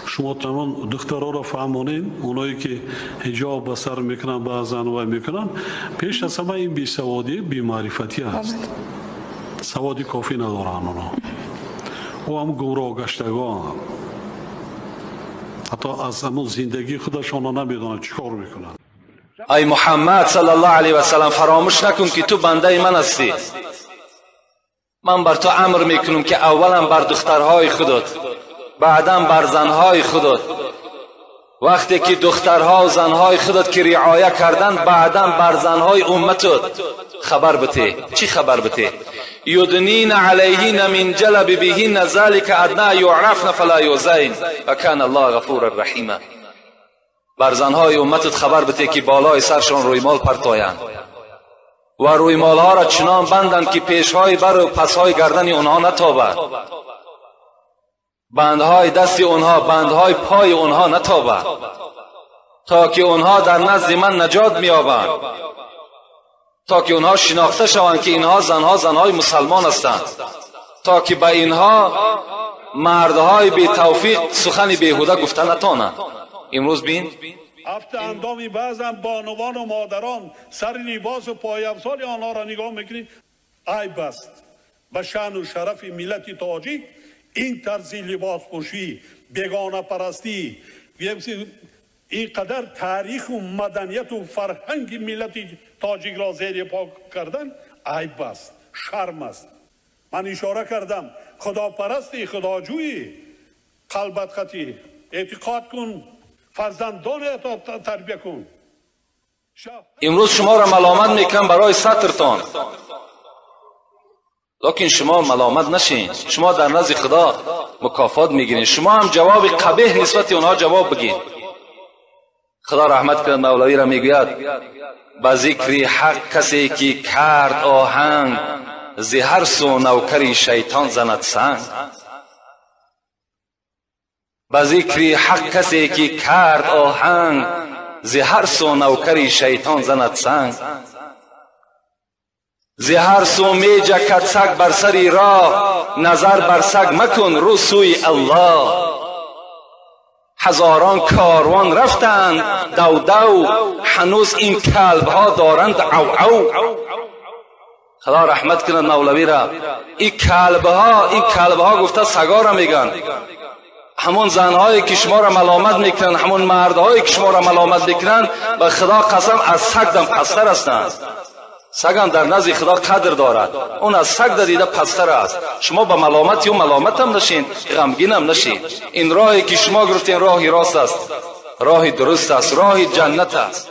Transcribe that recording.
شما تمام دخترها را فهمونین، اونایی که حجاب به سر میکنن بعضن و میکنن، پیش از همه این بیسوادی بی‌معرفتی است. سوادی کافی ندارن اونا و هم گمراه گشتگان، حتی از همون زندگی خودشان نمیدونن چیکار میکنن. ای محمد صلی الله علیه و سلم، فراموش نکن که تو بنده من هستی. من بر تو امر میکنم که اولا بر دخترهای خودت، بعدا بر زنهای خودت. وقتی که دخترها و زنهای خودت که رعایه کردن، بعدا بر زنهای امتت خبر بده. چی خبر بده؟ یدنین علیهن من جلبیبهن ذلک ادنی یعرفن فلا یؤذین و کان الله غفورا رحیما. بر زنهای امتت خبر بده که بالای سرشان رویمال پرتایند و رویمال ها را چنان بندند که پیشهای بر و پسهای گردن اونها نتابد، بندهای دست اونها، بندهای پای اونها نتابد، تا که اونها در نزد من نجات میابند، تا که اونها شناخته شوند که اینها زنهای مسلمان هستند، تا که به اینها مردهای بی توفیق سخن بیهوده گفته نتانند. امروز بین هفته اندامی بعضا بانوان و مادران سر لباس و پای افزار آنها را نگاه میکنید، عیب است. به شأن و شرف ملت تاجیک این طرز لباس پوشی، بیگانه پرستی، این قدر تاریخ و مدنیت و فرهنگ ملت تاجیک را زیر پا کردن عیب است، شرم است. من اشاره کردم خداپرستی، خداجویی، قلبت خطی، اعتقاد کن، فرزندان تربیه کن. امروز شما را ملامت میکنم برای سطرتان، لیکن شما ملامت نشین. شما در نزد خدا مکافات میگیرین. شما هم جواب قبیح نسبت اونها جواب بگین. خدا رحمت کنه مولوی را میگوید به ذکر حق کسی که کرد آهنگ، ز هر سو نوکری شیطان زند سنگ. به ذکر حق کسی که کرد آهنگ، ز هر سو نوکری شیطان زند سنگ. ز هر سو می جکد سگ بر سری راه، نظر بر سگ مکن رو سوی الله. هزاران کاروان رفتند دو دو، هنوز این کلب ها دارند او او. خدا رحمت کنه مولوی را. این کلب ها گفته سگا را میگن. همون زنهایی که شما را ملامت میکنن، همون مردهایی که شما را ملامت میکنن، به خدا قسم از سگ دم پستر هستند. سگ هم در نزد خدا قدر دارد، اون از سگ دیده پستر است. شما به ملامت هم نشین، غمگین هم نشین. این راهی که شما گرفتین راهی راست است، راهی درست است، راهی جنت است.